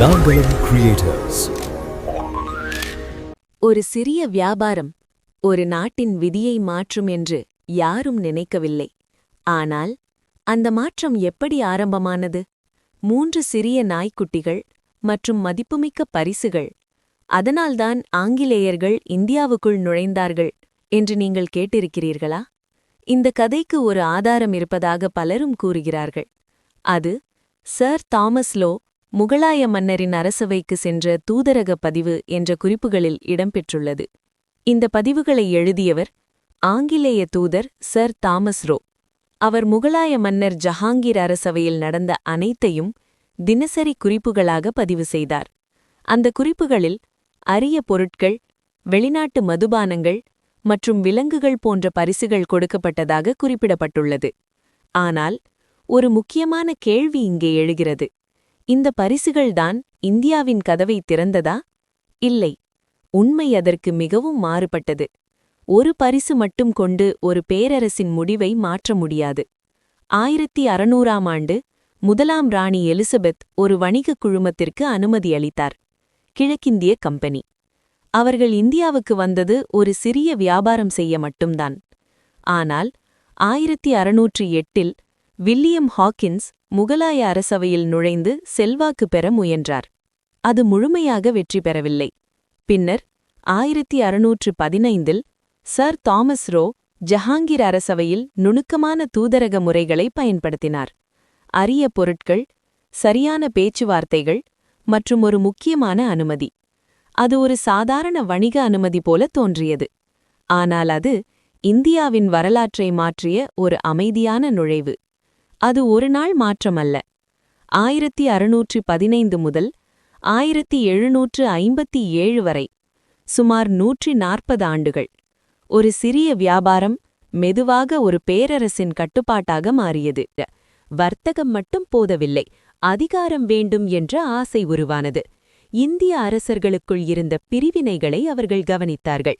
நாங்களும் கிரியேட்டர்ஸ். ஒரு சிறிய வியாபாரம் ஒரு நாட்டின் விதியை மாற்றும் என்று யாரும் நினைக்கவில்லை. ஆனால் அந்த மாற்றம் எப்படி ஆரம்பமானது? 3 சிறிய நாய்க்குட்டிகள் மற்றும் மதிப்புமிக்க பரிசுகள். அதனால்தான் ஆங்கிலேயர்கள் இந்தியாவுக்குள் நுழைந்தார்கள் என்று நீங்கள் கேட்டிருக்கிறீர்களா? இந்த கதைக்கு ஒரு ஆதாரம் இருப்பதாக பலரும் கூறுகிறார்கள். அது சர் தாமஸ் லோ முகலாய மன்னரின் அரசவைக்கு சென்ற தூதரக பதிவு என்ற குறிப்புகளில் இடம்பெற்றுள்ளது. இந்த பதிவுகளை எழுதியவர் ஆங்கிலேய தூதர் சர் தாமஸ் ரோ. அவர் முகலாய மன்னர் ஜஹாங்கீர் அரசவையில் நடந்த அனைத்தையும் தினசரி குறிப்புகளாக பதிவு செய்தார். அந்த குறிப்புகளில் அரிய பொருட்கள், வெளிநாட்டு மதுபானங்கள் மற்றும் விலங்குகள் போன்ற பரிசுகள் கொடுக்கப்பட்டதாக குறிப்பிடப்பட்டுள்ளது. ஆனால் ஒரு முக்கியமான கேள்வி இங்கே எழுகிறது. இந்த பரிசுகள்தான் இந்தியாவின் கதவை திறந்ததா? இல்லை, உண்மை அதற்கு மிகவும் மாறுபட்டது. ஒரு பரிசு மட்டும் கொண்டு ஒரு பேரரசின் முடிவை மாற்ற முடியாது. 1600ஆம் ஆண்டு முதலாம் ராணி எலிசபெத் ஒரு வணிகக் குழுமத்திற்கு அனுமதி அளித்தார். கிழக்கிந்திய கம்பெனி. அவர்கள் இந்தியாவுக்கு வந்தது ஒரு சிறிய வியாபாரம் செய்ய மட்டும்தான். ஆனால் 1608இல் வில்லியம் ஹாக்கின்ஸ் முகலாய அரசவையில் நுழைந்து செல்வாக்கு பெற முயன்றார். அது முழுமையாக வெற்றி பெறவில்லை. பின்னர் 1615இல் சர் தாமஸ் ரோ ஜஹாங்கீர் அரசவையில் நுணுக்கமான தூதரக முறைகளை பயன்படுத்தினார். அரிய பொருட்கள், சரியான பேச்சுவார்த்தைகள் மற்றும் ஒரு முக்கியமான அனுமதி. அது ஒரு சாதாரண வணிக அனுமதி போல தோன்றியது. ஆனால் அது இந்தியாவின் வரலாற்றை மாற்றிய ஒரு அமைதியான நுழைவு. அது ஒரு நாள் மாற்றமல்ல. 1615 முதல் 1757 வரை சுமார் 140 ஆண்டுகள் ஒரு சிறிய வியாபாரம் மெதுவாக ஒரு பேரரசின் கட்டுப்பாட்டாக மாறியது. வர்த்தகம் மட்டும் போதவில்லை, அதிகாரம் வேண்டும் என்ற ஆசை உருவானது. இந்திய அரசர்களுக்குள் இருந்த பிரிவினைகளை அவர்கள் கவனித்தார்கள்.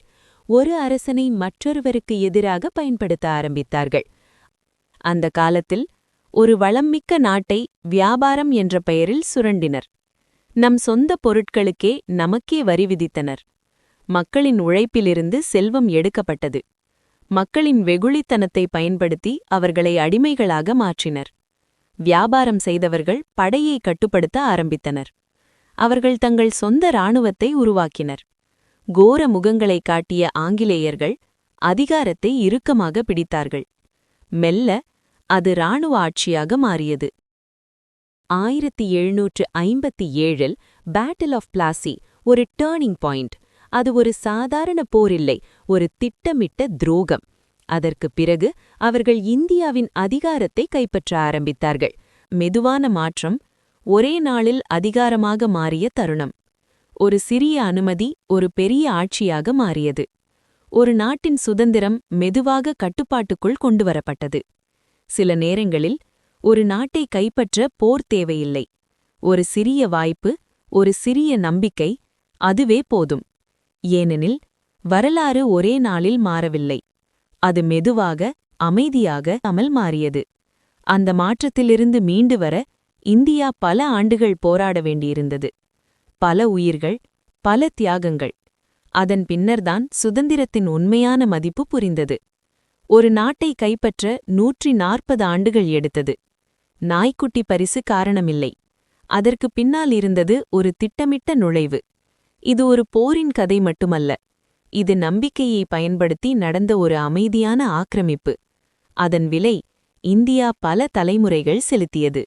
ஒரு அரசனை மற்றொருவருக்கு எதிராக பயன்படுத்த ஆரம்பித்தார்கள். அந்த காலத்தில் ஒரு வளம்மிக்க நாட்டை வியாபாரம் என்ற பெயரில் சுரண்டினர். நம் சொந்த பொருட்களுக்கே நமக்கே வரி விதித்தனர். மக்களின் உழைப்பிலிருந்து செல்வம் எடுக்கப்பட்டது. மக்களின் வெகுளித்தனத்தை பயன்படுத்தி அவர்களை அடிமைகளாக மாற்றினர். வியாபாரம் செய்தவர்கள் படையை கட்டுப்படுத்த ஆரம்பித்தனர். அவர்கள் தங்கள் சொந்த இராணுவத்தை உருவாக்கினர். கோர முகங்களை காட்டிய ஆங்கிலேயர்கள் அதிகாரத்தை இறுக்கமாக பிடித்தார்கள். மெல்ல அது இராணுவ ஆட்சியாக மாறியது. 1757இல் பேட்டில் ஆஃப் பிளாசி ஒரு டர்னிங் பாயிண்ட். அது ஒரு சாதாரண போரில்லை, ஒரு திட்டமிட்ட துரோகம். அதற்குப் பிறகு அவர்கள் இந்தியாவின் அதிகாரத்தை கைப்பற்ற ஆரம்பித்தார்கள். மெதுவான மாற்றம் ஒரே நாளில் அதிகாரமாக மாறிய தருணம். ஒரு சிறிய அனுமதி ஒரு பெரிய ஆட்சியாக மாறியது. ஒரு நாட்டின் சுதந்திரம் மெதுவாக கட்டுப்பாட்டுக்குள் கொண்டுவரப்பட்டது. சில நேரங்களில் ஒரு நாட்டை கைப்பற்ற போர் தேவையில்லை. ஒரு சிறிய வாய்ப்பு, ஒரு சிறிய நம்பிக்கை, அதுவே போதும். ஏனெனில் வரலாறு ஒரே நாளில் மாறவில்லை. அது மெதுவாக, அமைதியாக அமல் மாறியது. அந்த மாற்றத்திலிருந்து மீண்டு வர இந்தியா பல ஆண்டுகள் போராட வேண்டியிருந்தது. பல உயிர்கள், பல தியாகங்கள். அதன் பின்னர்தான் சுதந்திரத்தின் உண்மையான மதிப்பு புரிந்தது. ஒரு நாட்டை கைப்பற்ற 140 ஆண்டுகள் எடுத்தது. நாய்க்குட்டி பரிசு காரணமில்லை. அதற்கு பின்னால் இருந்தது ஒரு திட்டமிட்ட நுழைவு. இது ஒரு போரின் கதை மட்டுமல்ல. இது நம்பிக்கையை பயன்படுத்தி நடந்த ஒரு அமைதியான ஆக்கிரமிப்பு. அதன் விலை இந்தியா பல தலைமுறைகள் செலுத்தியது.